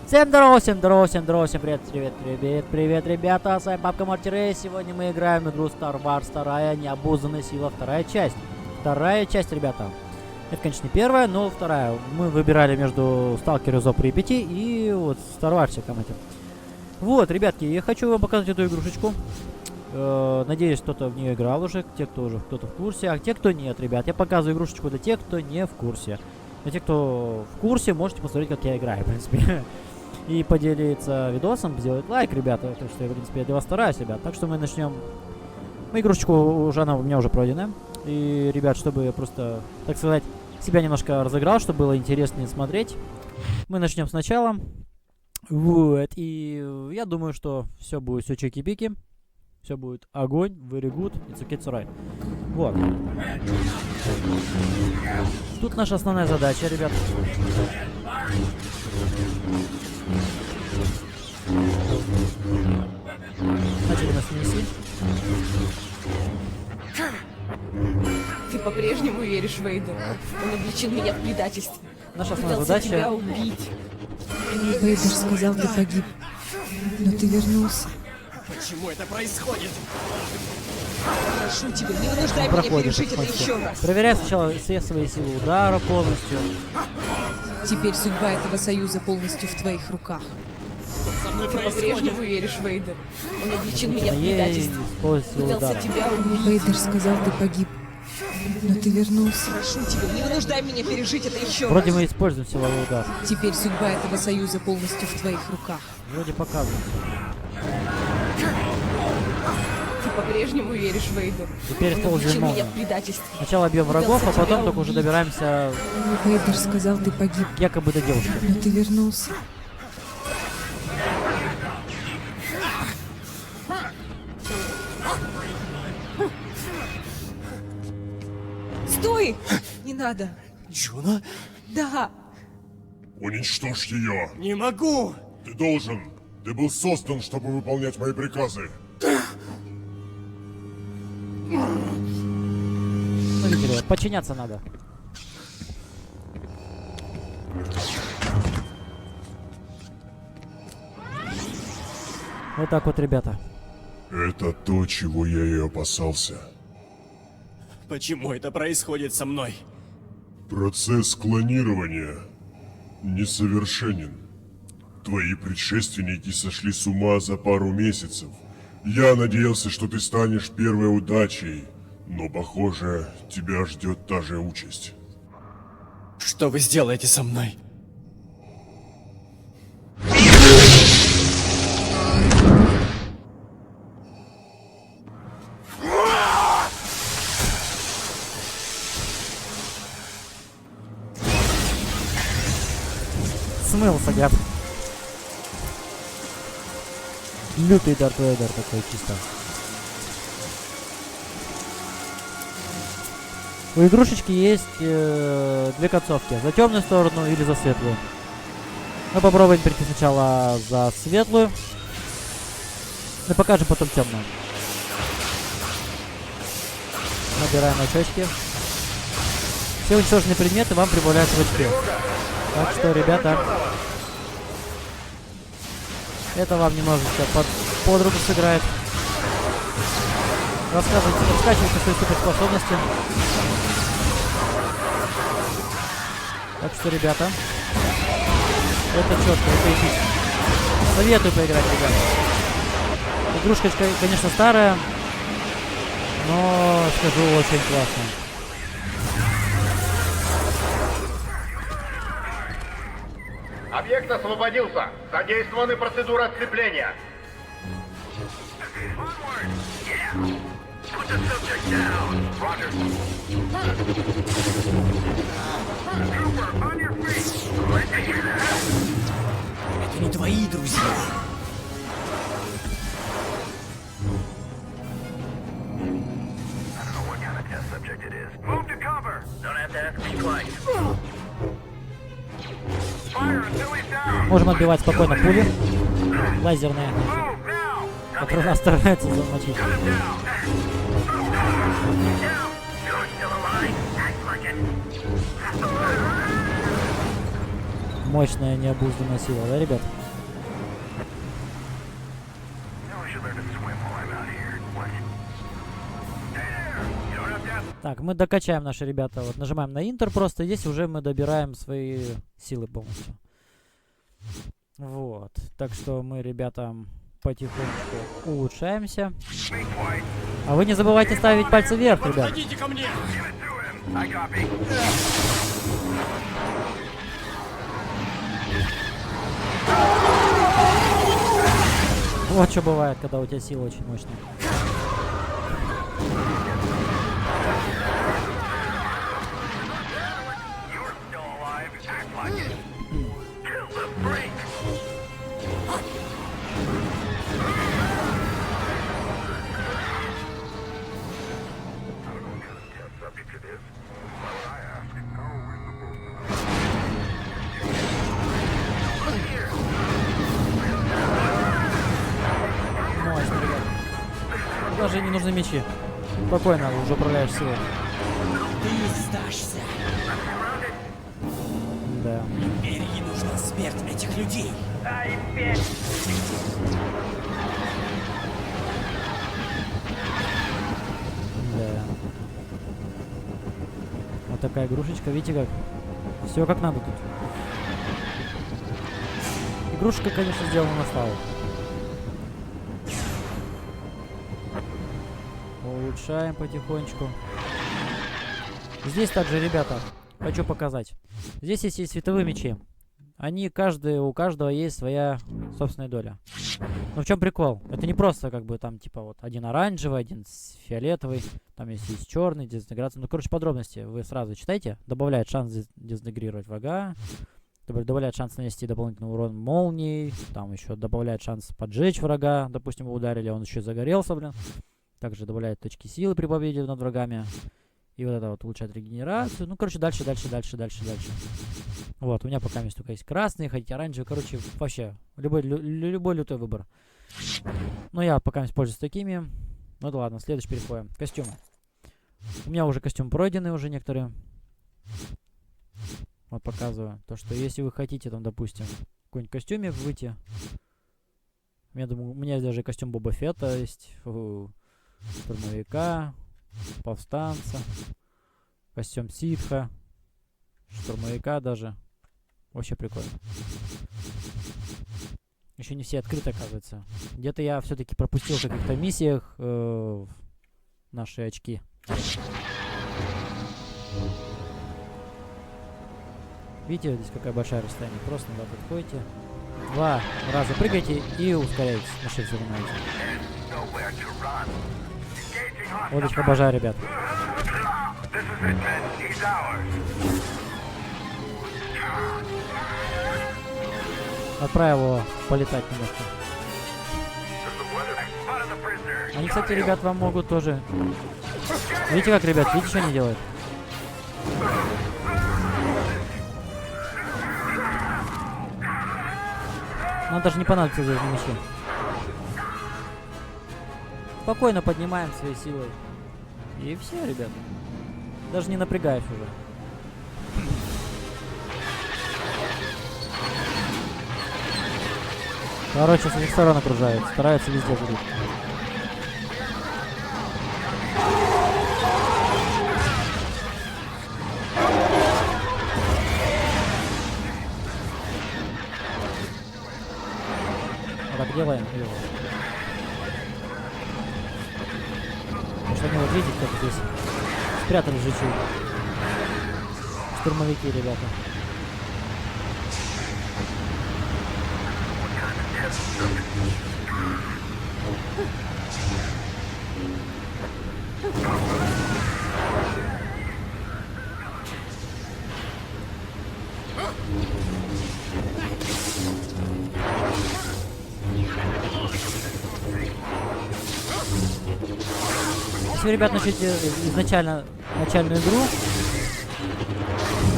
Всем здорово, всем здорово, всем здорово, всем привет, привет, привет, привет, ребята, с вами Бабка Мартирей. Сегодня мы играем в игру Star Wars 2, необузданная сила, вторая часть. Вторая часть, ребята. Это, конечно, не первая, но вторая. Мы выбирали между Сталкером Зов Припяти и вот Star Wars'иком этим. Вот, ребятки, я хочу вам показать эту игрушечку. Надеюсь, кто-то в нее играл уже, те, кто уже кто-то в курсе, а те, кто нет, ребят. Я показываю игрушечку для тех, кто не в курсе. Для тех, кто в курсе, можете посмотреть, как я играю, в принципе. И поделиться видосом, сделать лайк, ребята, потому что я, в принципе, для вас стараюсь, ребят. Так что мы начнем. Игрушечку уже она у меня уже пройдена. И, ребят, чтобы я просто, так сказать, себя немножко разыграл, чтобы было интереснее смотреть, мы начнем сначала. Вот, и я думаю, что все будет все чики-пики. Все будет огонь, very good, it's okay, it's right. Вот. Тут наша основная задача, ребят. Начали нас нести. Ты по-прежнему веришь Вейду? Он обличил меня в предательстве. Наша основная Пытался задача. тебя убить. Вейдер сказал, ты погиб. Но ты вернулся. Почему это происходит? Прошу тебя, не вынуждай меня Проходит. пережить это еще раз. Проверяй сначала все свои силы удара полностью. Теперь судьба этого союза полностью в твоих руках. Со мной Ты происходит? по-прежнему веришь Вейду? Он обличил меня в Ей предательстве. используй силу Пытался удара. тебя убить. Вейдер сказал, ты погиб. Но ты вернулся. Прошу тебя, не вынуждай меня пережить это еще Вроде раз. мы используем силовой удар. Теперь судьба этого союза полностью в твоих руках. Вроде показывает. Ты по-прежнему веришь Вейду? Теперь Он используем обличил меня молнию. в предательстве. Сначала бьем врагов, а потом только уже добираемся Вейдер сказал, ты погиб. якобы до девушки. Но ты вернулся. Стой! Не надо. Джуна? Да. Уничтожь ее! Не могу! Ты должен! Ты был создан, чтобы выполнять мои приказы! Ну, видите ли, подчиняться надо. Вот так вот, ребята. Это то, чего я и опасался. Почему это происходит со мной? Процесс клонирования несовершенен. Твои предшественники сошли с ума за пару месяцев. Я надеялся, что ты станешь первой удачей, но, похоже, тебя ждет та же участь. Что вы сделаете со мной? Смылся, гад. Лютый Дарт Вейдер такой чисто. У игрушечки есть две концовки. За темную сторону или за светлую. Мы попробуем перейти сначала за светлую. Мы покажем потом темную. Набираем очечки. Все уничтоженные предметы вам прибавляются в очки. Так что, ребята, это вам немножечко под руку сыграет. Раскачивайте свои суперспособности. Так что, ребята, это четко, это эпично. Советую поиграть, ребята. Игрушка, конечно, старая, но, скажу, очень классная. Объект освободился. Задействованы процедуры отцепления. Это не твои друзья. Можем отбивать спокойно пули. Лазерные. Которые нас стараются замочить. Мощная необузданная сила, да, ребят? Так, мы докачаем наши ребята. Вот нажимаем на Интер просто. Здесь уже мы добираем свои силы полностью. Вот. Так что мы, ребята, потихонечку улучшаемся. А вы не забывайте ставить пальцы вверх, ребят. Подходите ко мне! Вот что бывает, когда у тебя сила очень мощная. Мощно, ребят. Даже не нужны мечи. Спокойно, уже управляешь силой. Ты сдашься. Да. Империи нужна смерть этих людей. Да. Вот такая игрушечка, видите как? Все как надо тут. Игрушка, конечно, сделана на славу. Улучшаем потихонечку. Здесь также, ребята, хочу показать. Здесь есть и световые мечи. Они у каждого есть своя собственная доля. Но в чем прикол? Это не просто как бы там типа вот один оранжевый, один фиолетовый, там есть черный, дезинтеграция. Ну, короче, подробности вы сразу читайте. Добавляет шанс дезинтегрировать врага, добавляет шанс нанести дополнительный урон молнией, там еще добавляет шанс поджечь врага, допустим, вы ударили, он еще загорелся, блин. Также добавляет точки силы при победе над врагами. И вот это вот улучшает регенерацию. Ну, короче, дальше. Вот, у меня пока только есть красный, хотите оранжевый. Короче, вообще, любой лютой выбор. Ну, я пока пользуюсь такими. Ну да ладно, следующий переходим. Костюмы. У меня уже костюм пройденный уже некоторые. Вот показываю. То, что если вы хотите, там, допустим, какой-нибудь костюмик выйти. Я думаю, у меня даже костюм Боба Фетта есть. Штурмовика. Повстанца. Костюм ситха. Штурмовика даже. Вообще прикольно. Еще не все открыты, оказывается. Где-то я все-таки пропустил в каких-то миссиях наши очки. Видите, здесь какая большая расстояние. Просто надо подходите. 2 раза прыгайте и ускоряйтесь. На shift занимаете. Водочка обожаю, ребят. Отправил его полетать немножко. Они, кстати, ребят, вам могут тоже... Видите как, ребят? Видите, что они делают? Нам даже не понадобится здесь мечи. Спокойно поднимаем своей силой. И все, ребят. Даже не напрягаешь уже. Короче, с этих сторон окружают. Стараются везде жить. Вот так делаем. Потому что они вот видите, как здесь спрятались же чуть. Штурмовики, ребята. Если вы, ребят, начнете начальную игру,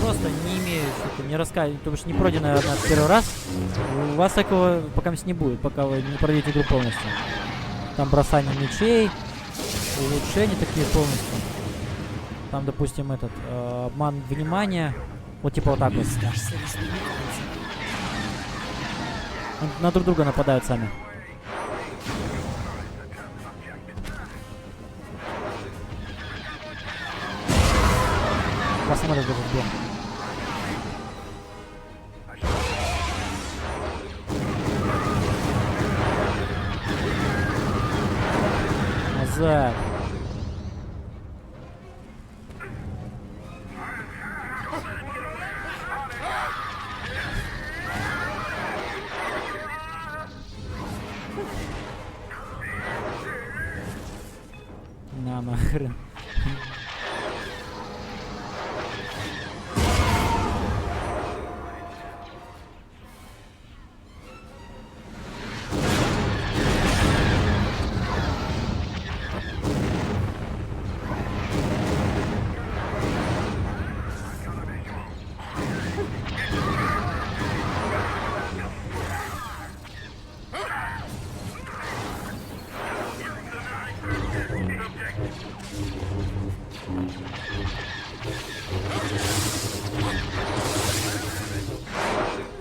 просто не имея, не рассказывать, потому что не пройденная одна первый раз, у вас такого пока не будет, пока вы не пройдете игру полностью. Там бросание мечей, улучшения такие полностью. Там, допустим, этот обман внимания, вот типа вот так вот. На друг друга нападают сами. Посмотрим, даже сбил. Назад. На нахрен.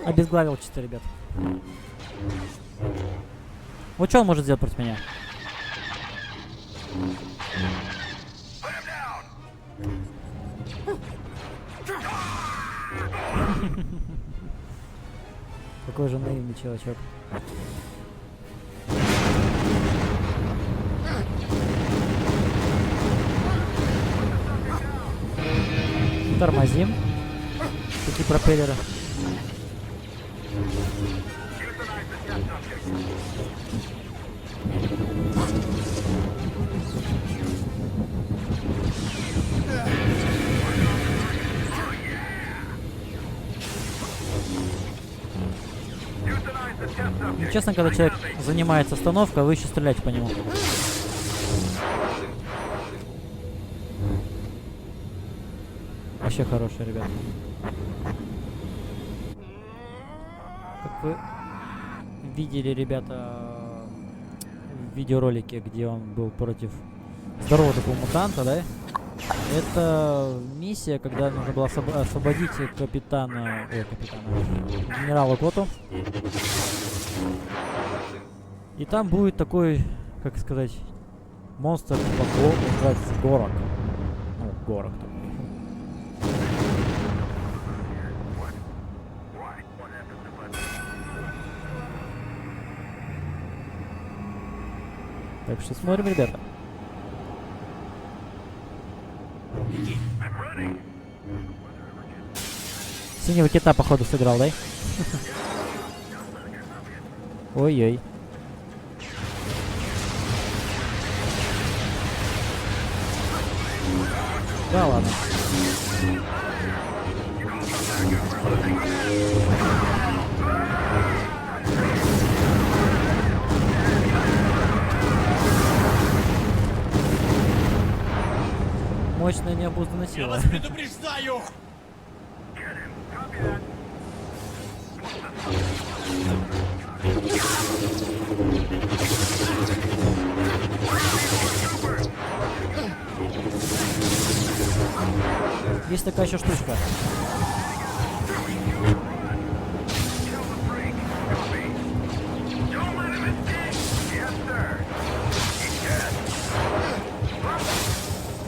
Обезглавил чисто, ребят. Вот что он может сделать против меня? Какой же наивный чувачок. Тормозим. Такие пропеллеры. Честно, когда человек занимается остановкой, вы еще стреляете по нему. Вообще хороший, ребят. Как вы видели, ребята, в видеоролике, где он был против здорового такого мутанта, да? Это миссия, когда нужно было освободить генерала Коту. И там будет такой, как сказать, монстр типа называется Горок. Ну, Горок такой. Так что смотрим, ребята. Синего кита, походу, сыграл, да? Ой-ой. Да ладно. Мощная необузданная Я сила. вас предупреждаю! Есть такая еще штучка.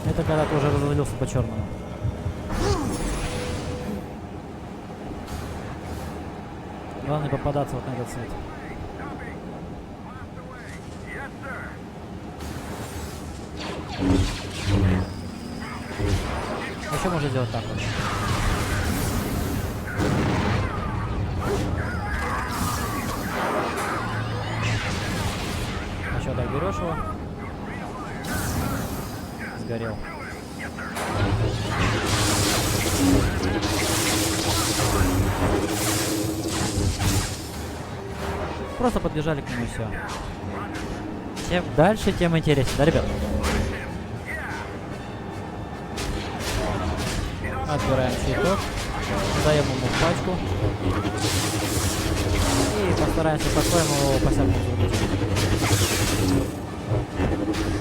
Это когда ты уже развалился по черному. Главное не попадаться вот на этот цвет. Еще можно сделать так вот. Еще так берешь его. Сгорел. Просто подбежали к нему и все. Чем дальше, тем интереснее, да, ребят? Отбираем щиток, даем ему пачку и постараемся по-своему его по-всякому зарубить.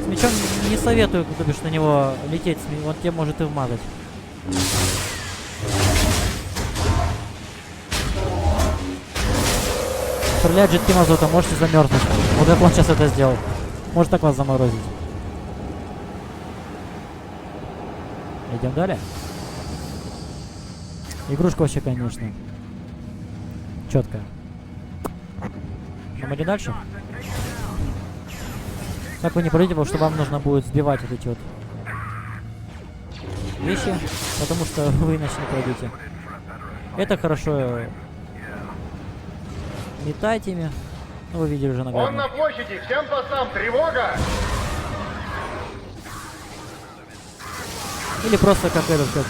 С мечом не советую, то бишь, на него лететь, он тебе может и вмазать. Стреляет жидким азотом, можете замерзнуть. Вот как он сейчас это сделал. Может так вас заморозить. Идем далее. Игрушка вообще, конечно. Четкая. Идем дальше. Так вы не пройдете, потому что вам нужно будет сбивать вот эти вот вещи, потому что вы иначе не пройдете. Это хорошо метать ими. Ну, вы видели уже Он наглядно. на площади, всем постам, тревога! Или просто как этот, как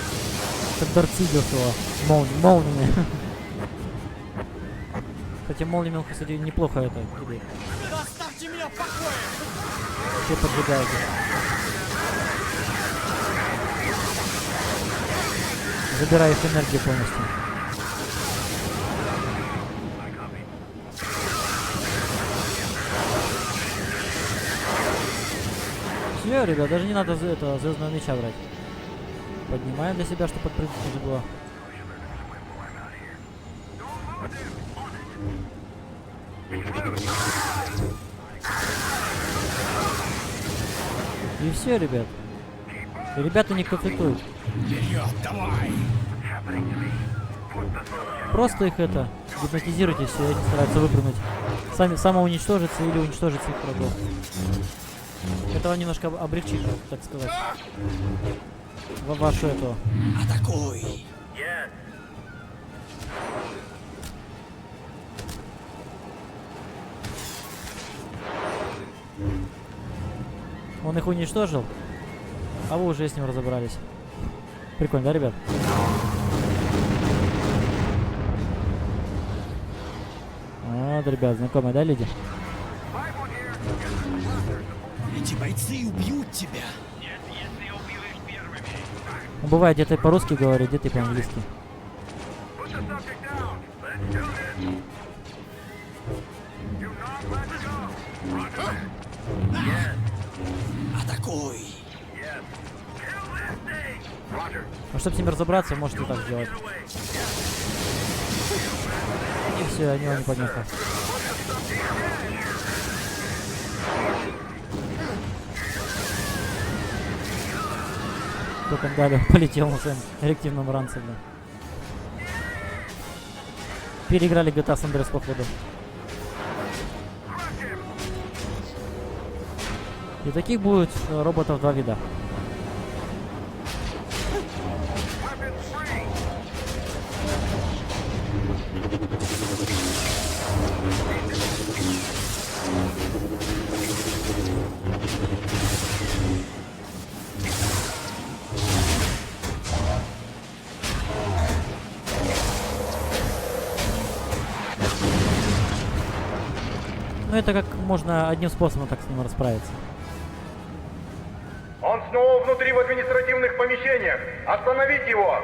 Дарт Сидиус его молниями. Кстати, молниями он, кстати, неплохо это кидает. Оставьте меня в покое! Все поджигает. Забирая их энергию полностью. Все, ребят, даже не надо этого звездного меча брать. Поднимаем для себя, чтобы подпрыгнуть уже было. И все, ребят. И ребята не конфликтуют. Просто их это гипнотизируйте, все, они стараются выпрыгнуть. Сами самоуничтожиться или уничтожить своих врагов. Это вам немножко облегчит, так сказать. Вашу эту. Атакуй! Он их уничтожил, а вы уже с ним разобрались. Прикольно, да, ребят? Вот, ребят, знакомые, да, люди? Эти бойцы убьют тебя! Ну, бывает, где-то по-русски говорит, где-то по-английски. Атакуй! А чтобы с ними разобраться, можете так сделать. И все, они его не поднесут. Только далее полетел на своем реактивном ранце, да. Переиграли GTA San Andreas, походу. И таких будет роботов два вида. Ну это как можно одним способом так с ним расправиться. Он снова внутри в административных помещениях! Остановить его!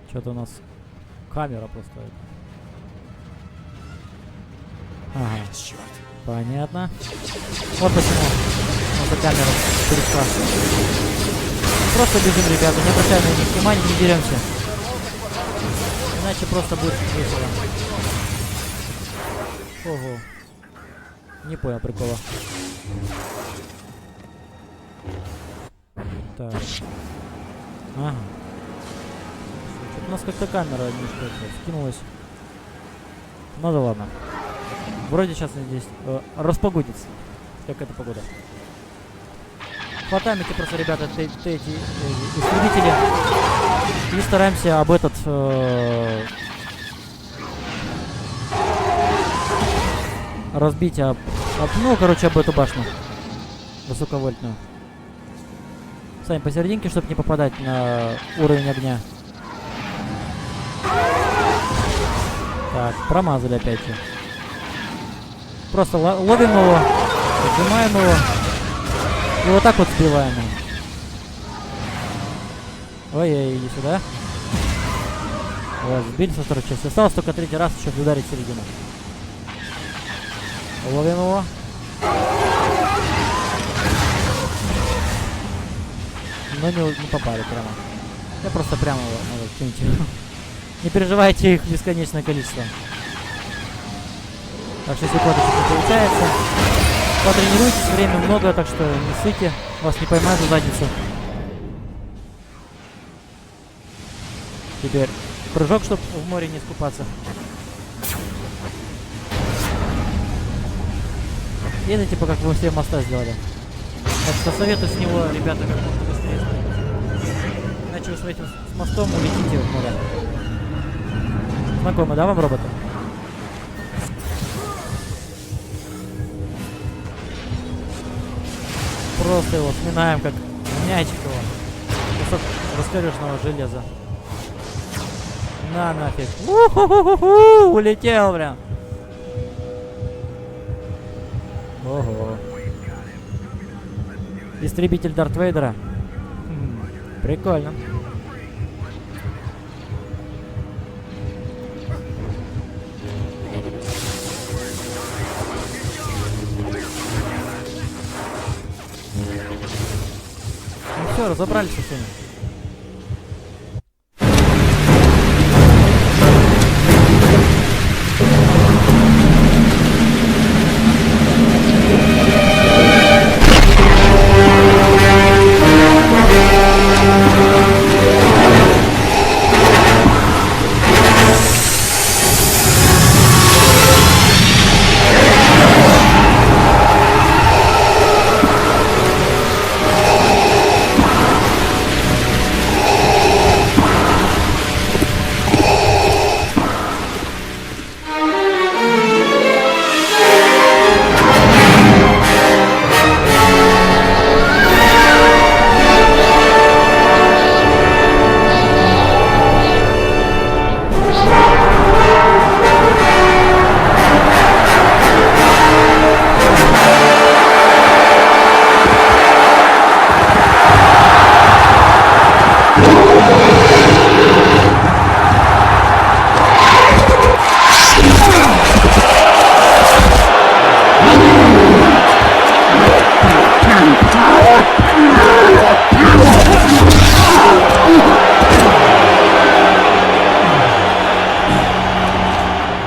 Что-то у нас камера просто. Ага, Черт! понятно. Вот почему эта камера перешла. Просто бежим, ребята, не обращаем на них внимания, не деремся. Иначе просто будет весело. Ого. Не понял прикола. Так. Ага. Что-то у нас как-то камера немножко скинулась. Ну да ладно. Вроде сейчас здесь распогодится. Как эта погода. Хватаем эти просто, ребята, эти истребители. И стараемся об этот... разбить ну, короче, об эту башню высоковольтную. Сами посерединке, чтобы не попадать на уровень огня. Так, промазали опять же. Просто ловим его, сжимаем его и вот так вот сбиваем его. Ой-ой, иди сюда. Вот, сбили со второй части. Осталось только третий раз еще ударить в середину. Ловим его. Но не попали прямо. Я просто прямо его надо кинуть. Не переживайте, их бесконечное количество. Так, 6 секундочек не получается. Потренируйтесь, время много, так что не ссыте. Вас не поймают за задницу. Теперь прыжок, чтобы в море не искупаться. Это типа как вы все моста сделали. Так что советую с него, ребята, как можно быстрее спрыгнуть. Иначе вы с этим с мостом улетите в море. Знакомы, да, вам роботы? Просто его сминаем, как мячик его. Кусок раскореженного железа. На нафиг. У-ху-ху-ху-ху! Улетел прям. Ого. Истребитель Дарт Вейдера. Прикольно. Ну все, разобрались со всеми.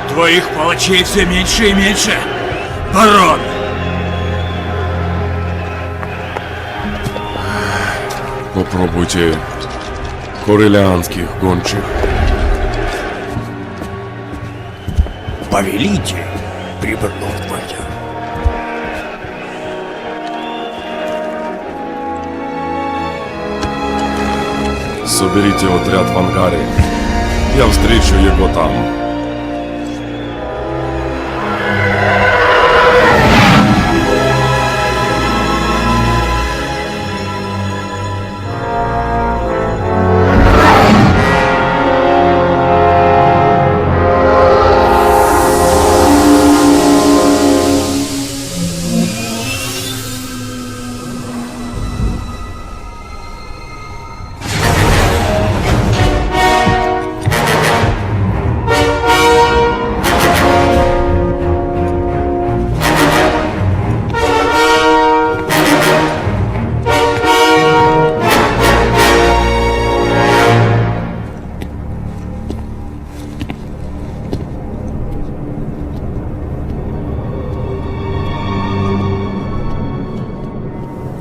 Твоих палачей все меньше и меньше, барон! Попробуйте корелианских гончих. Повелитель, приборнов твоя. Соберите отряд в ангаре. Я встречу его там.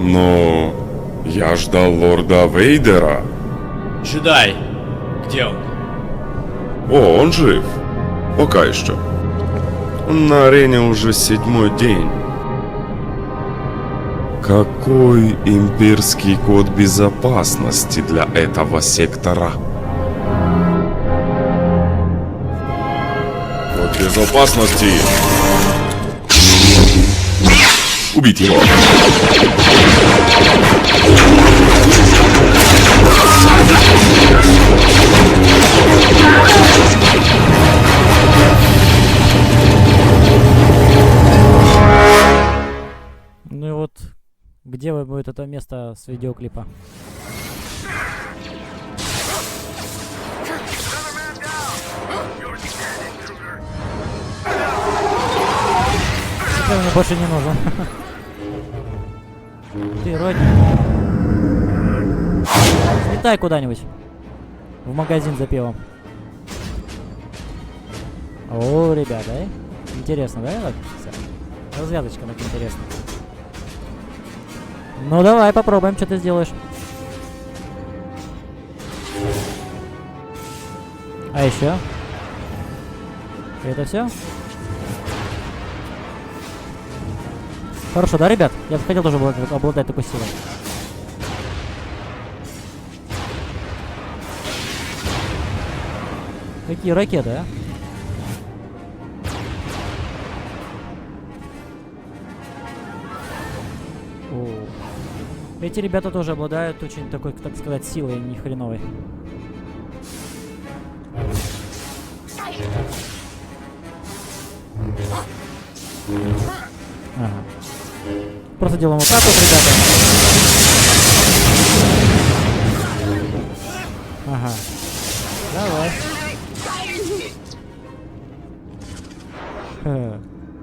Но я ждал лорда Вейдера. Джедай. Где он? О, он жив. Пока еще. На арене уже 7-й день. Какой имперский код безопасности для этого сектора? Код безопасности. Убить его. Ну и вот, где будет это место с видеоклипа? Теперь мне больше не нужен. Ты, Родни. Слетай куда-нибудь. В магазин за пивом. О, ребята, Интересно, да? Так, вся? Развязочка так интересно. Ну давай попробуем, что ты сделаешь. А еще? Это все? Хорошо, да, ребят? Я бы хотел тоже обладать такой силой. Какие ракеты, а? О. Эти ребята тоже обладают очень такой, так сказать, силой ни хреновой. Ага. Просто делаем вот так вот, ребята. Ага. Давай.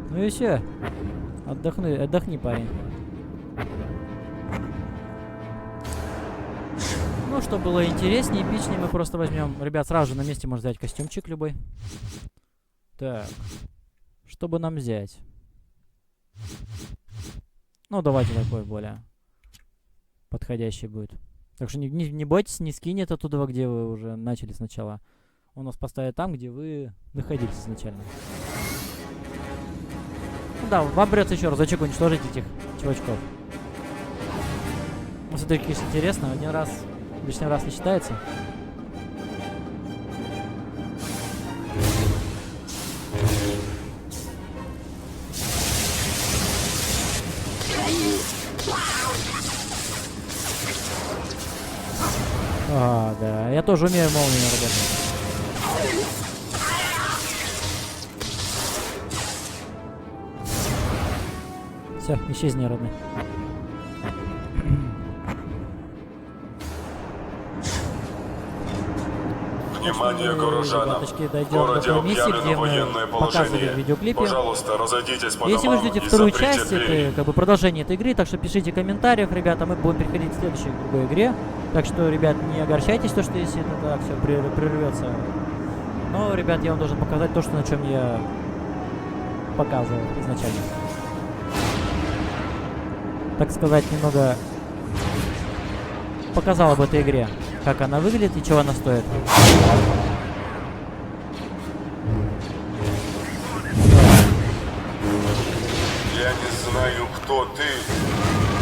Ну и все. Отдохни, парень. Ну, чтобы было интереснее, эпичнее, мы просто возьмем. Ребят, сразу же на месте можно взять костюмчик любой. Так. Чтобы нам взять? Ну, давайте такой более подходящий будет. Так что не бойтесь, не скинет оттуда, где вы уже начали сначала. Он нас поставит там, где вы находились изначально. Ну да, вам придется еще разочек уничтожить этих чувачков. Ну, все-таки, конечно, интересно. Один раз, лишний раз не считается. А, да, я тоже умею молнией работать. Все, исчезни, родной. Внимание горожанам! Ребяточки, В дойдем городе до той миссии, объявлено где военное мы показывали в положение. видеоклипе. Пожалуйста, разойдитесь по Если вы домам ждете и вторую заприте часть, двери. это как бы продолжение этой игры, так что пишите в комментариях, ребята, мы будем переходить к следующей другой игре. Так что, ребят, не огорчайтесь, то, что если это так все прервется. Но, ребят, я вам должен показать то, что на чем я показывал изначально. Так сказать, немного показал об этой игре, как она выглядит и чего она стоит. Я не знаю, кто ты,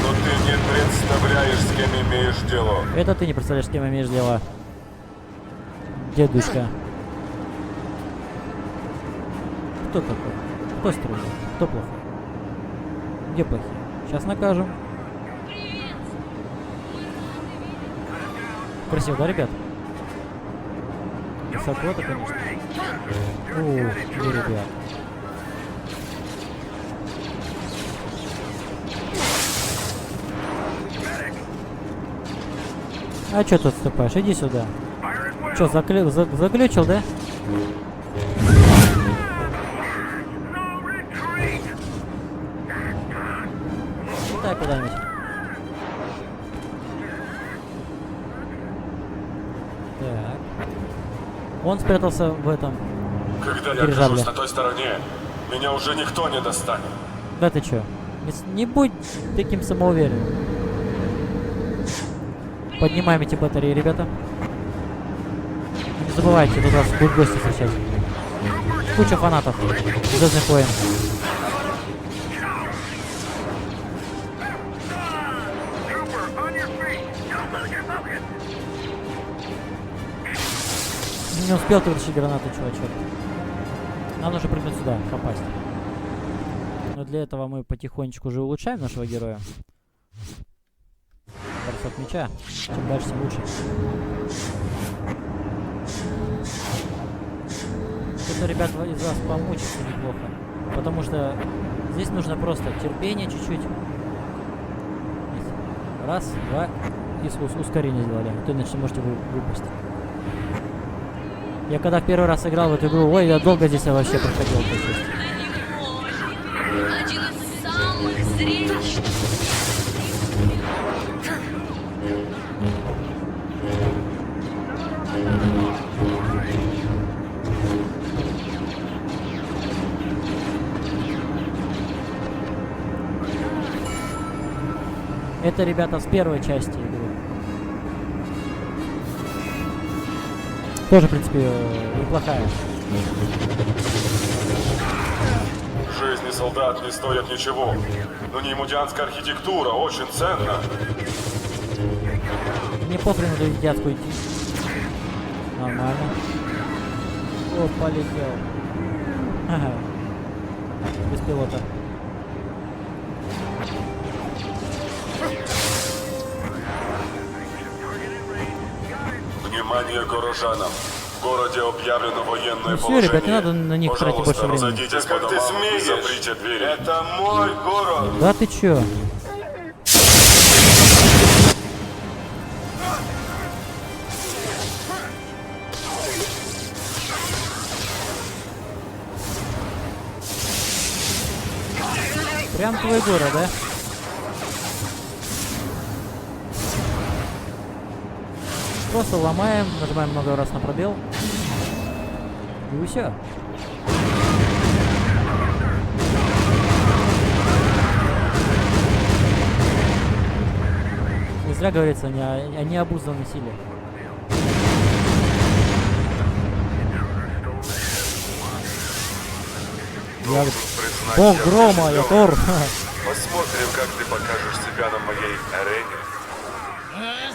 но ты не представляешь, с кем имеешь дело. Это ты не представляешь, с кем имеешь дело, дедушка. Кто такой? Кто строит? Кто плохой? Где плохие? Сейчас накажем. Красиво, да, ребят? Высоко-то, конечно. О, где ребят? А чё ты отступаешь? Иди сюда. Чё, заглючил, да? Летай куда-нибудь. Так. Он спрятался в этом. Когда я Дирижабле. окажусь на той стороне, меня уже никто не достанет. Да ты чё? Не будь таким самоуверенным. Поднимаем эти батареи, ребята. Не забывайте, тут вас будут гости встречать. Куча фанатов Звездных войн. Не успел ты вытащить гранату, чувачок. Нам нужно прыгнуть сюда, попасть. Но для этого мы потихонечку уже улучшаем нашего героя. Бросок мяча. Чем дальше, тем лучше. Кто-то, ребят, из вас помучится неплохо. Потому что здесь нужно просто терпение чуть-чуть. Раз, два. И ускорение сделали. А то иначе можете выпасть. Я когда в первый раз играл в эту игру, ой, я долго здесь вообще проходил. Один из самых зрелищных. Это, ребята, с первой части игры. Тоже, в принципе, неплохая. Жизни солдат не стоят ничего, но неймудианская архитектура очень ценна. Мне похрен на дядьку идти. Нормально. О, полетел. Ага. Без пилота. Внимание горожанам! В городе объявлено военное Ну всё, положение. ребят, не надо на них тратить больше Пожалуйста, времени. разойдитесь по домам и заприте двери. Это мой город! Да ты чё? Прям твой город, да? Просто ломаем, нажимаем много раз на пробел. И все. Не зря говорится о необузданной силе. Я бог грома, я Тор. Посмотрим, как ты покажешь себя на моей арене.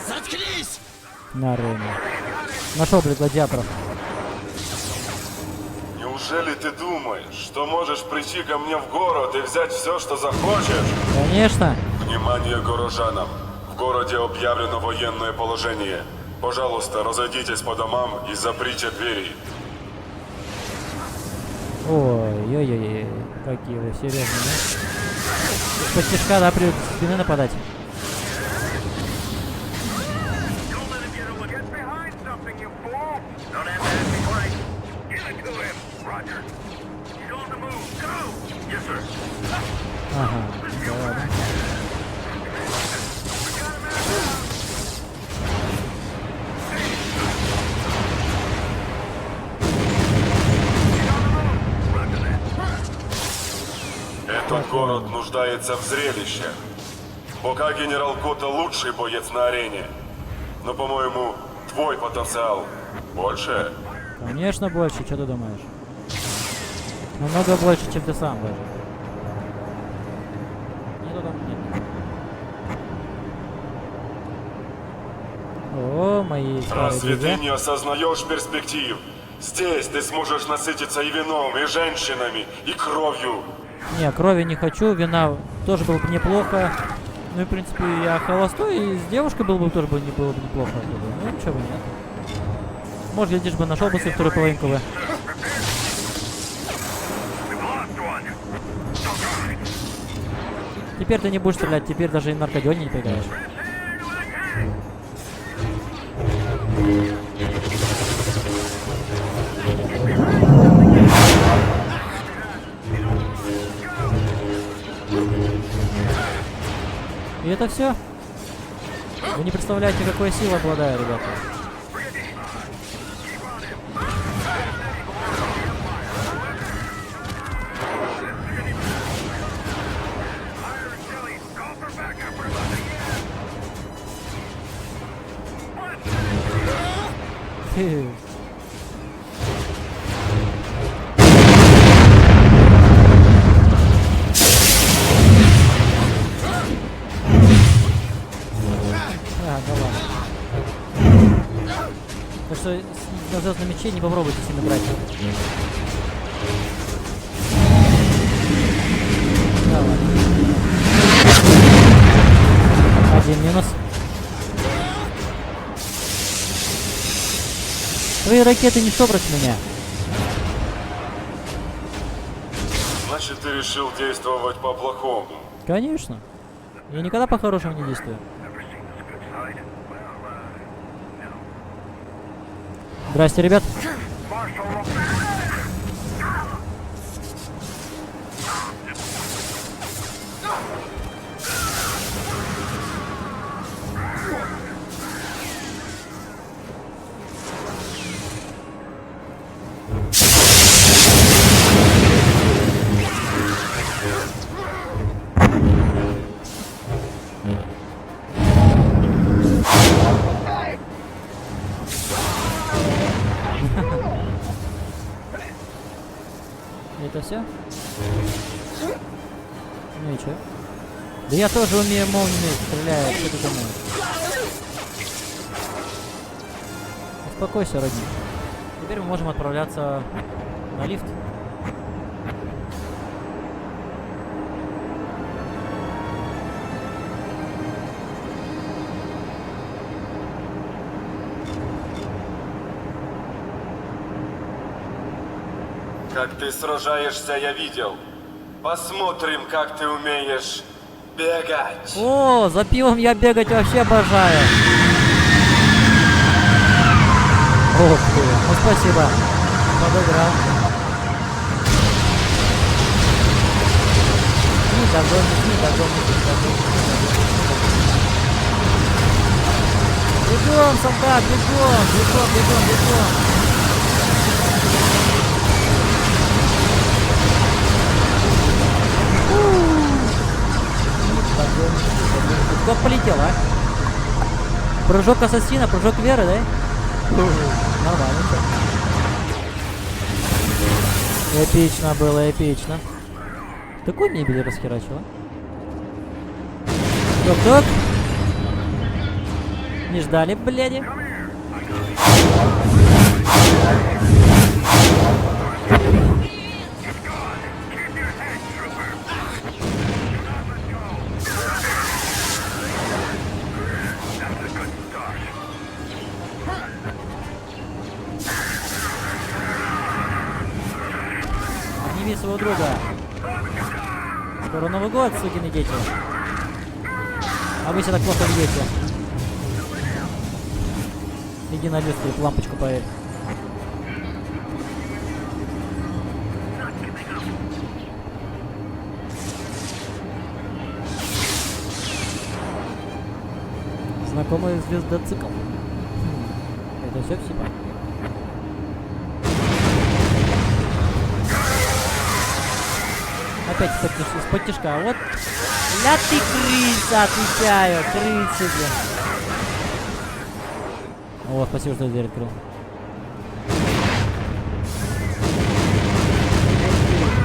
Заткнись! На арене. Нашел, блядь, гладиаторов. Неужели ты думаешь, что можешь прийти ко мне в город и взять все, что захочешь? Конечно. Внимание горожанам! В городе объявлено военное положение. Пожалуйста, разойдитесь по домам и заприте двери. Ой-ой-ой, какие вы серьезные, да? Из-под тишка, да, придется со спины нападать. Ага, да ладно. Этот город нуждается в зрелище. Пока генерал Кота лучший боец на арене. Но, по-моему, твой потенциал больше. Конечно больше, что ты думаешь? Намного больше, чем ты сам даже. Нету там, нет. О, мои старые Разве друзья. ты не осознаешь перспектив? Здесь ты сможешь насытиться и вином, и женщинами, и кровью. Не, крови не хочу, вина тоже было бы неплохо. Ну и в принципе я холостой, и с девушкой было бы тоже бы не было бы неплохо. Ну ничего бы нет. Может, глядишь бы, нашел бы свою вторую половинку бы. Теперь ты не будешь стрелять, теперь даже и наркодёне не поиграешь. И это все. Вы не представляете, какой силой обладаю, ребята. Фу. Да ладно. Так что на звездном мече не попробуйте сильно брать. Да ладно. Один минус. Твои ракеты не собрать меня. Значит, ты решил действовать по-плохому. Конечно. Я никогда по-хорошему не действую. Здрасте, ребят. все? Ну и чё? Да я тоже умею молниями стрелять, что ты думаешь? Успокойся, родник. Теперь мы можем отправляться на лифт. Как ты сражаешься, я видел. Посмотрим, как ты умеешь бегать. О, за пивом я бегать вообще обожаю. Ох ты, ну спасибо. Подыграл. Не догонишь. Бегом, солдат, бегом. Кто полетел, а? Прыжок ассасина, прыжок веры, да? Нормально. Эпично было, эпично. Такой мебель расхерачила. Тук-тук. Не ждали, бляди. Обними своего друга. Скоро Новый год, сукины дети. А вы себя так плохо ведете. Иди на люстру, лампочку поверь. Знакомый звездоцикл. Это все псипа. Опять из-под тишка. Вот. Ля ты крыса, отвечаю. Крыса, блин. О, спасибо, что дверь открыл.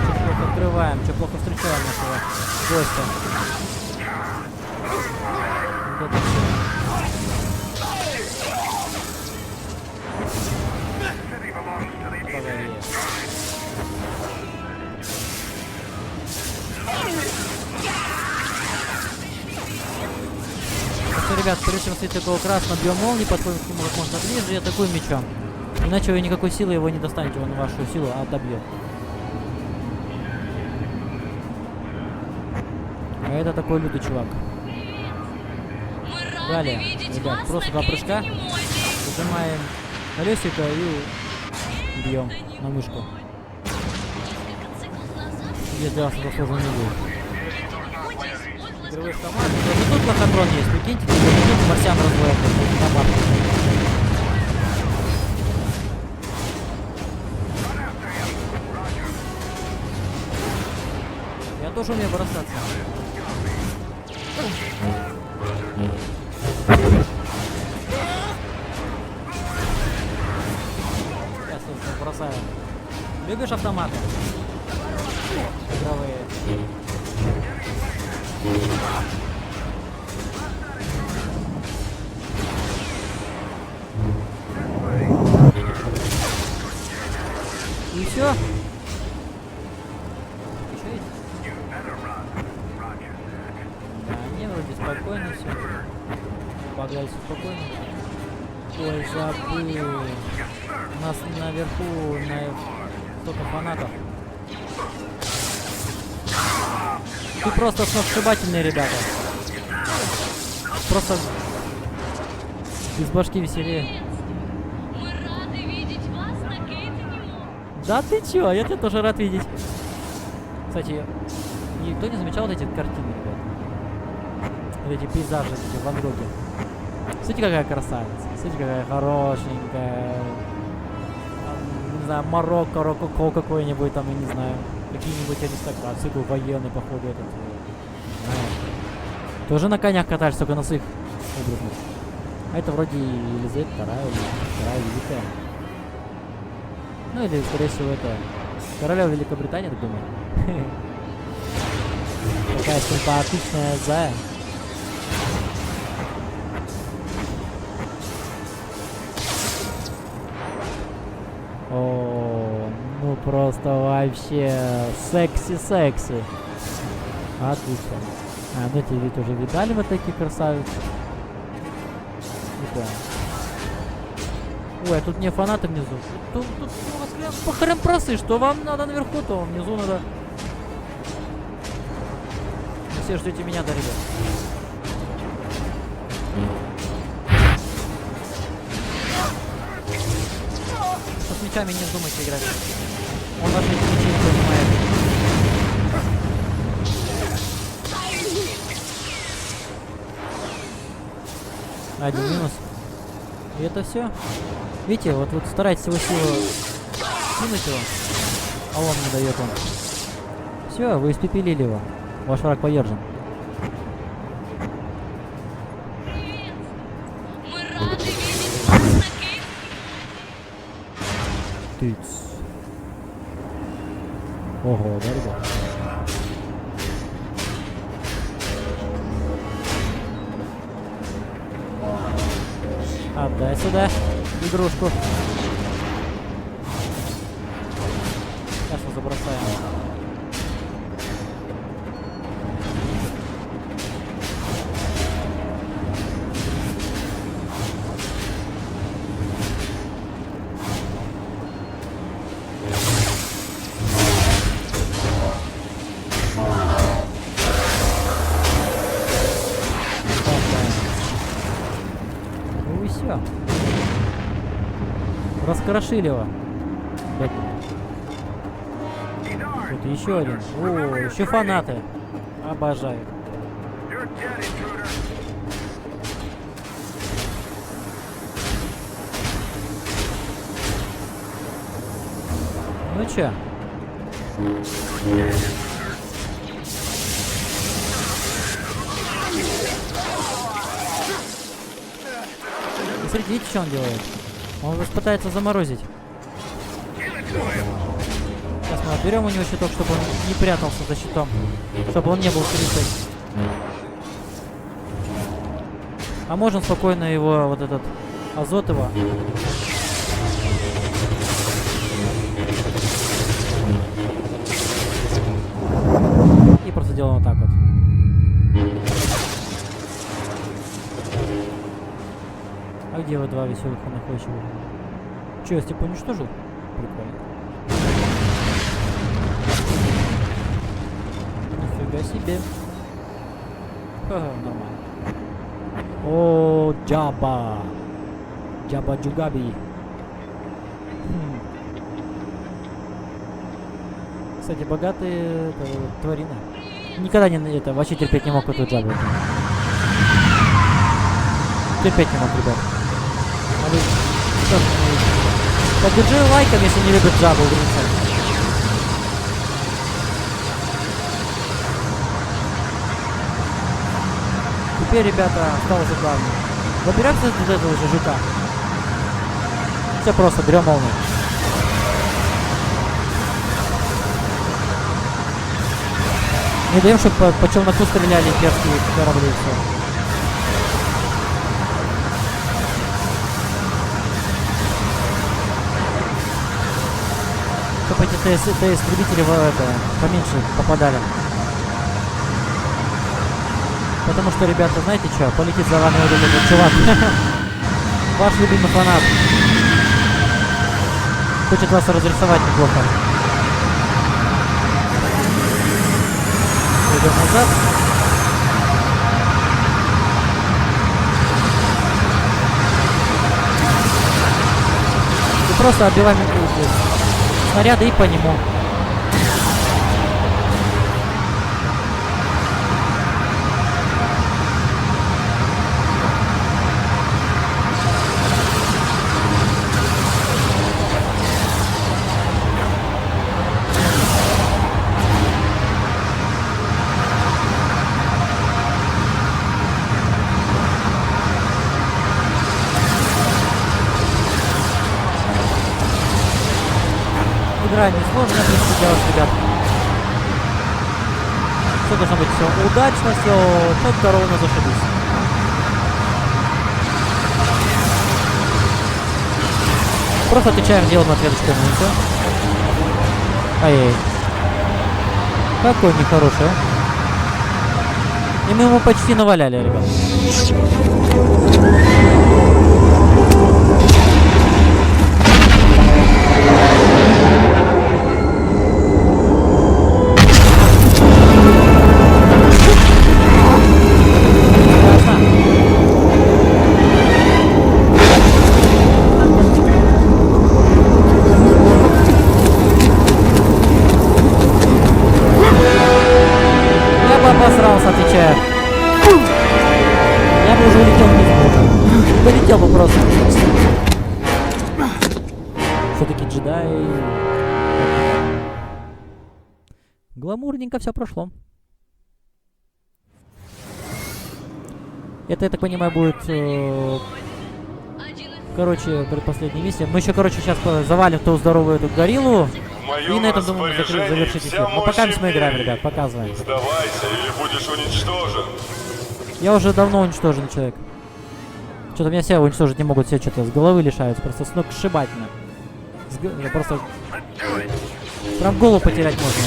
Что плохо открываем, что плохо встречаем нашего гостя. Вот это всё. Давай, ребят, прежде чем светить такого красного, бьем молнии, подходим к нему как можно ближе и атакуем мечом. Иначе вы никакой силы его не достанете, он вашу силу отобьет. А это такой лютый чувак. Далее, ребят, просто два прыжка. Зажимаем колесико и бьем на мышку. Если раз это сложно не будет. Игровой автомат. И тут лохотрон есть, прикиньте, тут марсиан разводят на марке. Я тоже умею бросаться. Я, собственно, бросаю. Любишь автоматы? Игровые. И все? Еще есть? Да, мне вроде спокойно все. Погладить спокойно. Ой, забыл. У нас наверху столько фанатов. Ты просто сногсшибательные ребята. Просто из башки веселее. Мы рады видеть вас на Кейтенему. Да ты чё, я тебя тоже рад видеть. Кстати, никто не замечал вот эти картины, ребят? Вот эти пейзажи, эти Ван Гоги. Смотрите, какая красавица. Смотрите, какая хорошенькая. Там, не знаю, Марокко, Рококо какой-нибудь там, я не знаю. Какие-нибудь аристократы, такой военный, походу, этот. Тоже на конях катались, только на своих образных. А это вроде Елизавета II или Вторая Великая. Ну или, скорее всего, это Королева Великобритании, так думаю. Такая симпатичная зая. О, ну просто вообще секси-секси. Отлично. А, ну эти ведь уже видали вот такие красавицы. Не понял. Ой, а тут не фанаты внизу. Тут у вас прям похрен просы, что вам надо наверху, то внизу надо. Все ждете меня, да, ребят. Что с мечами не вздумайте играть. Он ваши мечи не понимает. Один минус. И это все. Видите, вот старайтесь его силу кинуть его. А он не дает он. Все, вы испепелили его. Ваш враг повержен. Привет! Мы рады видеть вас на Кейт. Тыц. Ого, да, ребят? Отдай сюда игрушку. Сейчас мы забросаем. Ну и все. Раскрошили его. Тут еще один. О, еще фанаты. Обожаю. Ну чё? И смотрите, видите, что он делает? Он вас пытается заморозить. Сейчас мы отберем у него щиток, чтобы он не прятался за щитом. Чтобы он не был крысой. А можно спокойно его, вот этот азот его. И просто делаем вот так вот. А где вы два веселых и находчивых? Че, я типа уничтожил? Прикольно. Нифига себе. Ха-ха, нормально. О, Джаба. Джаба Джугаби. Кстати, богатые тварины. Никогда не это вообще терпеть не мог эту Джабу. Терпеть не мог, ребят. А вы что ж, поддержи лайком, если не любит Джабу, говорится. Теперь, ребята, осталось главное. Доберемся до этого же жука. Все просто, берем молнию. Не даем, чтобы по челноку стреляли имперские корабли и все. Чтобы эти ТС-истребители поменьше попадали. Потому что, ребята, знаете что, полетит за вами вот этот чувак. Ваш любимый фанат. Хочет вас разрисовать неплохо. Идем назад. И просто отбиваем снаряды и по нему. крайне сложно это делать, ребят. Все должно быть все удачно, все четко, ровно, зашибись. Просто отвечаем, делаем ответочку ему, и все. Ай-яй. Какой нехороший, а? И мы ему почти наваляли, ребят. Обосрался, отвечаю. Я бы уже улетел вниз. Полетел бы просто. Все-таки джедай. Гламурненько все прошло. Это, я так понимаю, будет... короче, предпоследняя миссия. Мы еще, короче, сейчас завалим ту здоровую эту гориллу. И на этом, думаю, завершить эфир. Ну, пока мы играем, ребят, показываем. Сдавайся, или будешь уничтожен. Я уже давно уничтожен человек. Что-то меня все уничтожить не могут, все что-то с головы лишаются. Просто сногсшибательно. Я просто... Прям голову потерять можно.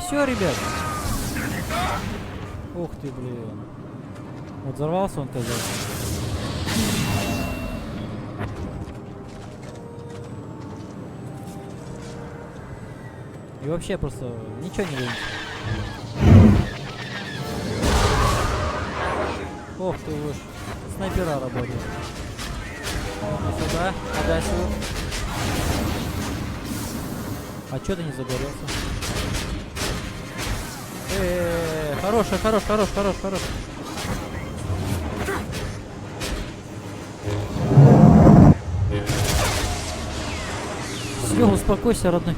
Все, ребят. Ух ты, блин. Вот взорвался он, казалось. И вообще просто ничего не видно. Ох ты уж. Снайпера работают. Сюда, отдай сюда. А чё ты не загорелся? Хороший. Все, успокойся, родной.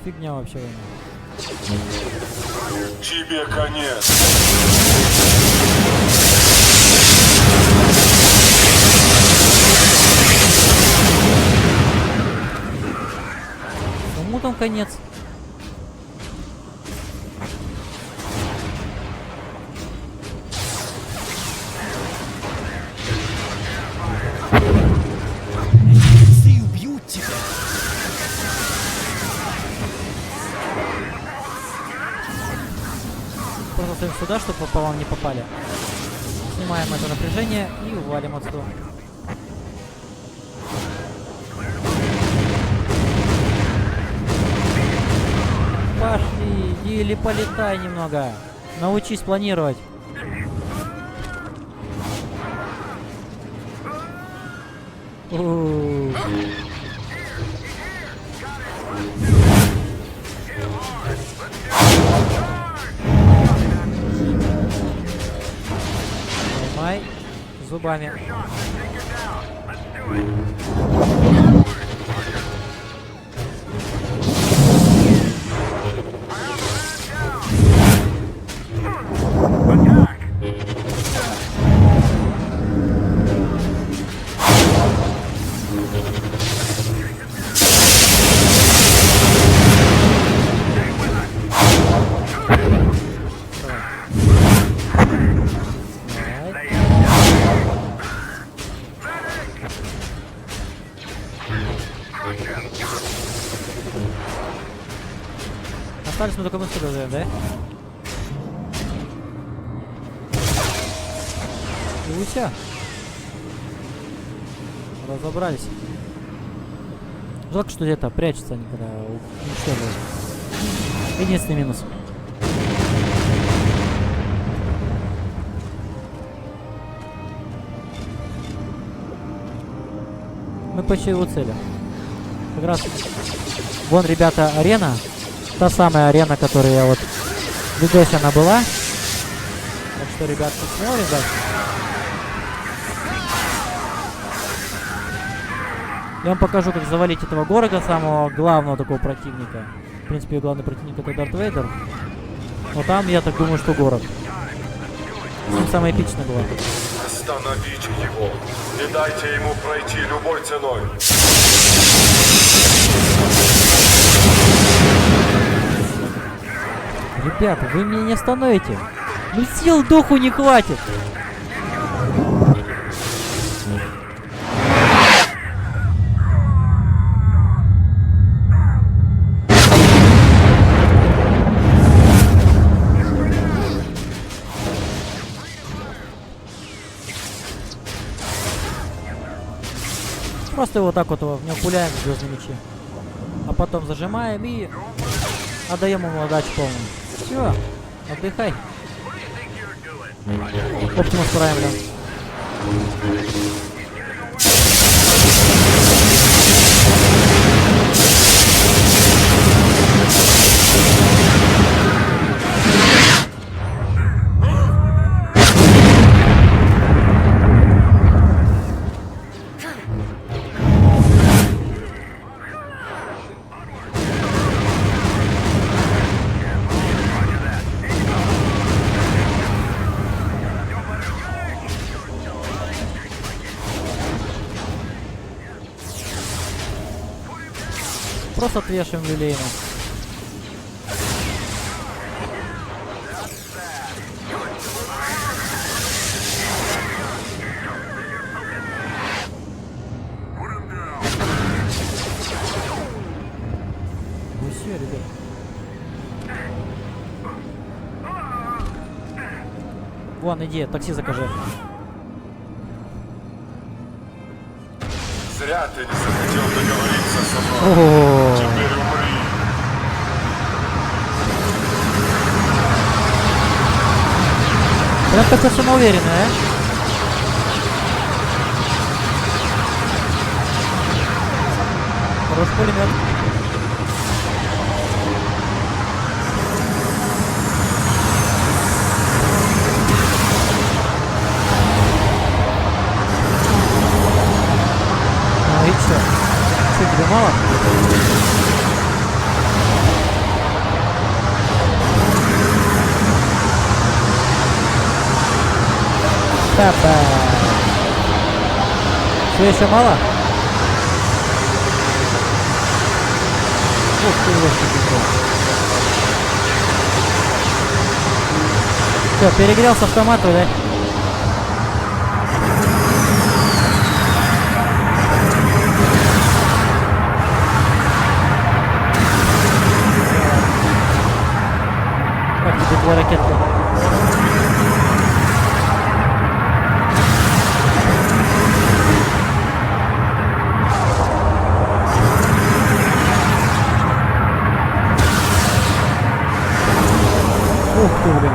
Фигня вообще. Тебе конец. Кому там конец? Убьют тебя. Просто ставим сюда, чтобы по вам не попали. Снимаем это напряжение и валим отсюда. Пошли, или полетай немного. Научись планировать. Поймай зубами. Остались мы только мы сюда, да? И все. Разобрались. Жалко, что где-то прячутся они, когда уничтожили. Единственный минус. Мы почти у цели. Как раз... Вон, ребята, арена. Та самая арена, которую я вот... В видосе она была. Так что, ребятки, смотрим дальше. Я вам покажу, как завалить этого Горга, самого главного такого противника. В принципе, главный противник это Дарт Вейдер. Но там, я так думаю, что Город. С ним самое эпичное было. Остановите его. Не дайте ему пройти любой ценой. Ребята, вы меня не остановите. Ну сил духу не хватит. Просто вот так вот в него пуляем звездные мечи. А потом зажимаем и отдаем ему отдачу полную. Все, отдыхай. Оптимус Прайм, да. Просто отвешиваем люлейно. Ну все, ребят. Вон, иди, такси закажи. Зря ты не захотел договориться со мной. О-о-о. Теперь умри. Прям как-то самоуверенно, а? Хороший пулемет. Ну и чё? Чё, тебе мало? Та-та. Что, еще мало? Ух ты, все, перегрелся автомат, да? Как тебе твоя ракетка? Ух ты, блин.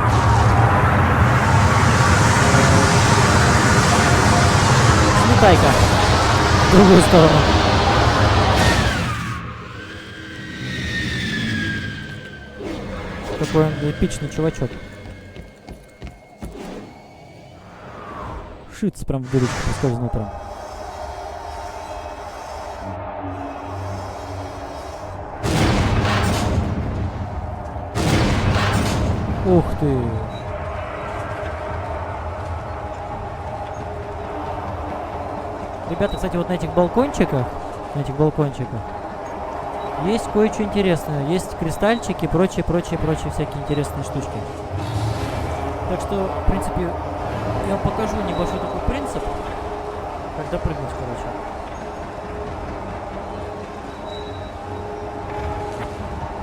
Слетай-ка в другую сторону. Какой он эпичный чувачок. Шиц прям в дырочку проскользнул прям. Ух ты! Ребята, кстати, вот на этих балкончиках, есть кое-что интересное. Есть кристальчики, прочие всякие интересные штучки. Так что, в принципе, я вам покажу небольшой такой принцип, как допрыгнуть, короче.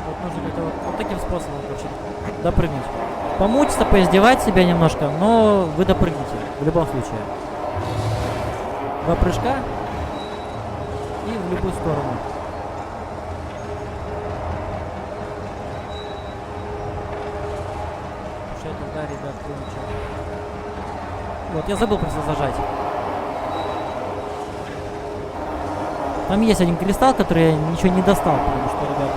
Вот нужно как-то вот таким способом, короче, допрыгнуть. Помучиться, поиздевать себя немножко, но вы допрыгнете. В любом случае. 2 прыжка. И в любую сторону. Пушай туда, ребят, кончил. Вот, я забыл просто зажать. Там есть один кристалл, который я ничего не достал, потому что, ребят,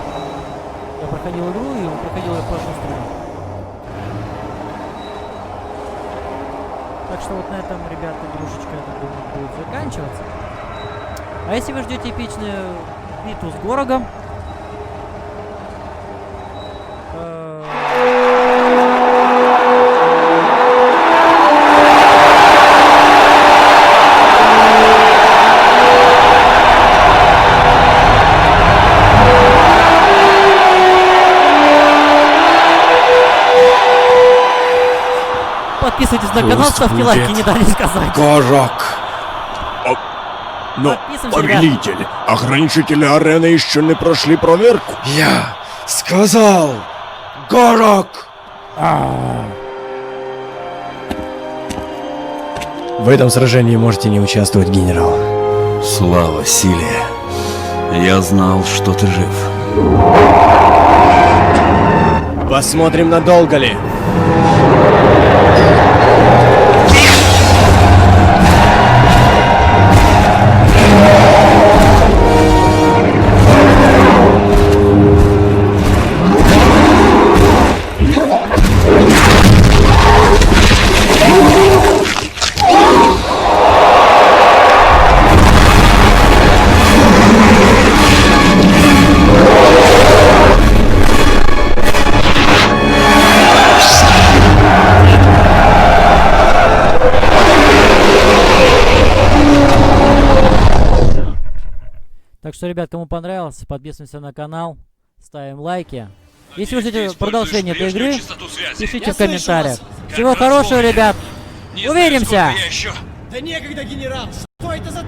я проходил игру, и он проходил ее по сторону. Так что вот на этом, ребята, игрушечка, я так думаю, будет заканчиваться. А если вы ждете эпичную битву с Горогом, подписывайтесь на канал, ставьте лайки, не дали сказать. Горок. Но, Подписываемся, ребят. повелитель, ограничители арены еще не прошли проверку. Я сказал, Горок! В этом сражении можете не участвовать, генерал. Слава силе. Я знал, что ты жив. Посмотрим, надолго ли. Так что, ребят, кому понравилось, подписываемся на канал, ставим лайки. Если вы ждете продолжения этой игры, пишите в комментариях. Всего хорошего, ребят! Увидимся! Да некогда, генерал! Что это за